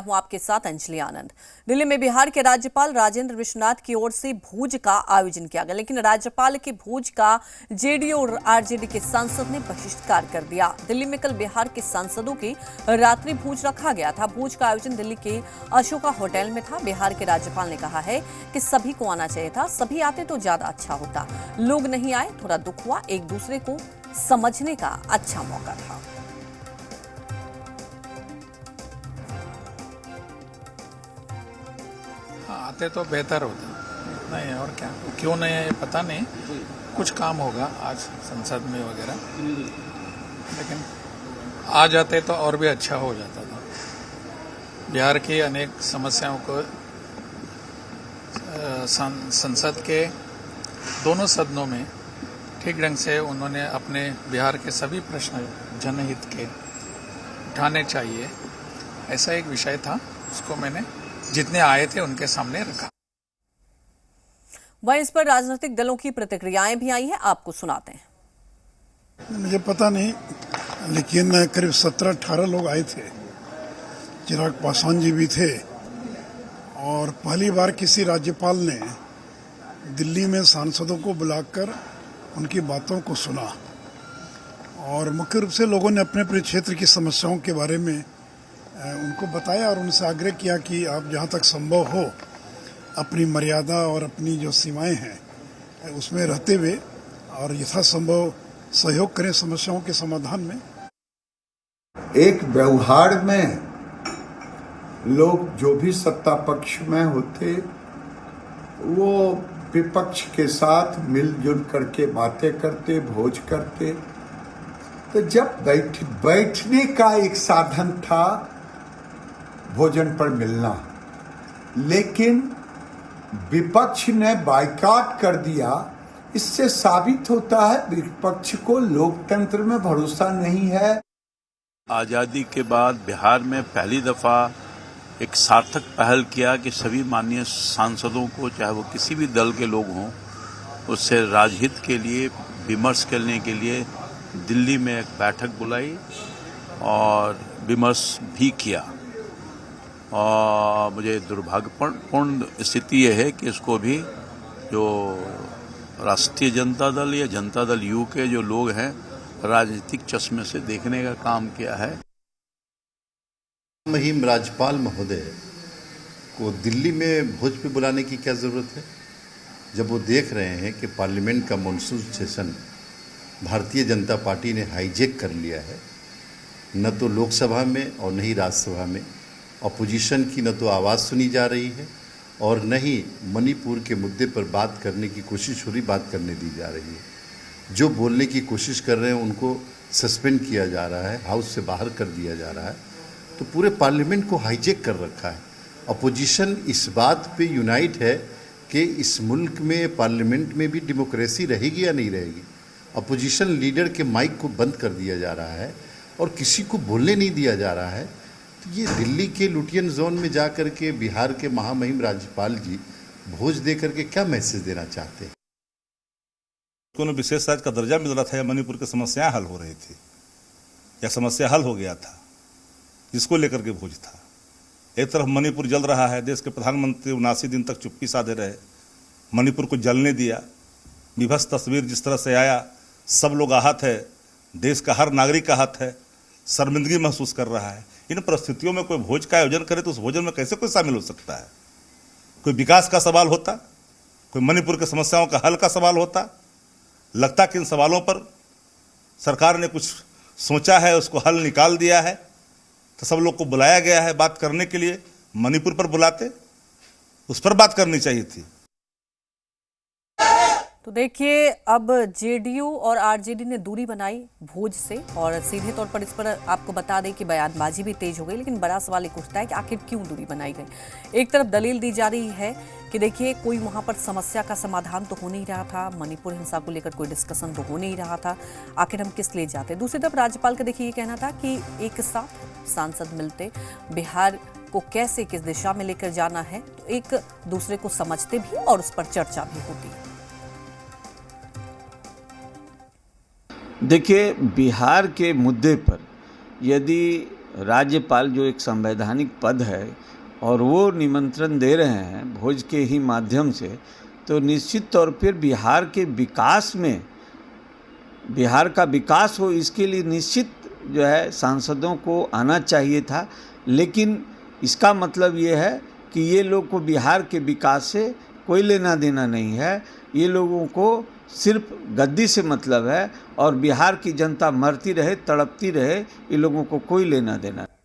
हूं आपके साथ अंजलि आनंद। दिल्ली में बिहार के राज्यपाल राजेंद्र विश्वनाथ की ओर से भोज का आयोजन किया गया, लेकिन राज्यपाल के भोज का जेडीयू और आरजेडी के सांसद ने बहिष्कार कर दिया। दिल्ली में कल बिहार के सांसदों की रात्रि भोज रखा गया था। भोज का आयोजन दिल्ली के अशोका होटल में था। बिहार के राज्यपाल ने कहा है कि सभी को आना चाहिए था, सभी आते तो ज्यादा अच्छा होता। लोग नहीं आए, थोड़ा दुख हुआ। एक दूसरे को समझने का अच्छा मौका था। आते तो बेहतर होता। नहीं और क्या, क्यों नहीं है पता नहीं, कुछ काम होगा आज संसद में वगैरह, लेकिन आ जाते तो और भी अच्छा हो जाता था। बिहार की अनेक समस्याओं को संसद के दोनों सदनों में ठीक ढंग से उन्होंने अपने बिहार के सभी प्रश्न जनहित के उठाने चाहिए, ऐसा एक विषय था। उसको मैंने जितने आए थे उनके सामने रखा। वहीं इस पर राजनीतिक दलों की प्रतिक्रियाएं भी आई हैं, आपको सुनाते हैं। मुझे पता नहीं, लेकिन करीब 17-18 लोग आए थे। चिराग पासवान जी भी थे और पहली बार किसी राज्यपाल ने दिल्ली में सांसदों को बुलाकर उनकी बातों को सुना और मुख्य रूप से लोगों ने अपने अपने क्षेत्र की समस्याओं के बारे में उनको बताया और उनसे आग्रह किया कि आप जहाँ तक संभव हो अपनी मर्यादा और अपनी जो सीमाएं हैं उसमें रहते हुए और यथासंभव सहयोग करें समस्याओं के समाधान में। एक व्यवहार में लोग जो भी सत्ता पक्ष में होते वो विपक्ष के साथ मिलजुल करके बातें करते, भोज करते। तो जब बैठने का एक साधन था भोजन पर मिलना, लेकिन विपक्ष ने बायकॉट कर दिया। इससे साबित होता है विपक्ष को लोकतंत्र में भरोसा नहीं है। आज़ादी के बाद बिहार में पहली दफा एक सार्थक पहल किया कि सभी माननीय सांसदों को, चाहे वो किसी भी दल के लोग हों, उससे राजहित के लिए विमर्श करने के लिए दिल्ली में एक बैठक बुलाई और विमर्श भी किया। और मुझे दुर्भाग्यपूर्ण स्थिति यह है कि इसको भी जो राष्ट्रीय जनता दल या जनता दल यू के जो लोग हैं राजनीतिक चश्मे से देखने का काम किया है। महिम राज्यपाल महोदय को दिल्ली में भोज पे बुलाने की क्या ज़रूरत है, जब वो देख रहे हैं कि पार्लियामेंट का monsoon session Bharatiya Janata party ने हाईजैक कर लिया है। न तो लोकसभा में और न ही राज्यसभा में अपोजिशन की न तो आवाज़ सुनी जा रही है और न ही मणिपुर के मुद्दे पर बात करने की कोशिश हो रही, बात करने दी जा रही है। जो बोलने की कोशिश कर रहे हैं उनको सस्पेंड किया जा रहा है, हाउस से बाहर कर दिया जा रहा है। तो पूरे पार्लियामेंट को हाईजैक कर रखा है। अपोजिशन इस बात पे यूनाइट है कि इस मुल्क में पार्लियामेंट में भी डेमोक्रेसी रहेगी या नहीं रहेगी। अपोजिशन लीडर के माइक को बंद कर दिया जा रहा है और किसी को बोलने नहीं दिया जा रहा है। तो ये दिल्ली के लुटियन जोन में जा कर के बिहार के महामहिम राज्यपाल जी भोज दे करके क्या मैसेज देना चाहते हैं? उन्हें विशेष राज्य का दर्जा मिल रहा था या मणिपुर की समस्याएं हल हो रही थी या समस्या हल हो गया था, जिसको लेकर के भोज था। एक तरफ मणिपुर जल रहा है, देश के प्रधानमंत्री 79 दिन तक चुप्पी साधे रहे, मणिपुर को जलने दिया। विभत्स तस्वीर जिस तरह से आया, सब लोग आहत है, देश का हर नागरिक आहत है, शर्मिंदगी महसूस कर रहा है। इन परिस्थितियों में कोई भोज का आयोजन करे तो उस भोजन में कैसे कोई शामिल हो सकता है? कोई विकास का सवाल होता, कोई मणिपुर की समस्याओं का हल का सवाल होता। लगता कि इन सवालों पर सरकार ने कुछ सोचा है, उसको हल निकाल दिया है, तो सब लोग को बुलाया गया है बात करने के लिए। मणिपुर पर बुलाते, उस पर बात करनी चाहिए थी। तो देखिए, अब जेडीयू और आरजेडी ने दूरी बनाई भोज से और सीधे तौर पर इस पर आपको बता दें कि बयानबाजी भी तेज हो गई। लेकिन बड़ा सवाल एक उठता है कि आखिर क्यों दूरी बनाई गई। एक तरफ दलील दी जा रही है कि देखिए, कोई वहां पर समस्या का समाधान तो हो नहीं रहा था, मणिपुर हिंसा को लेकर कोई डिस्कशन तो हो नहीं रहा था, आखिर हम किस लिए जाते। दूसरी तरफ राज्यपाल का देखिए ये कहना था कि एक साथ सांसद मिलते, बिहार को कैसे किस दिशा में लेकर जाना है, तो एक दूसरे को समझते भी और उस पर चर्चा भी होती। देखिए, बिहार के मुद्दे पर यदि राज्यपाल जो एक संवैधानिक पद है और वो निमंत्रण दे रहे हैं भोज के ही माध्यम से, तो निश्चित तौर पर बिहार के विकास में, बिहार का विकास हो इसके लिए निश्चित जो है सांसदों को आना चाहिए था। लेकिन इसका मतलब ये है कि ये लोग को बिहार के विकास से कोई लेना देना नहीं है, ये लोगों को सिर्फ गद्दी से मतलब है और बिहार की जनता मरती रहे, तड़पती रहे, ये लोगों को कोई लेना देना नहीं।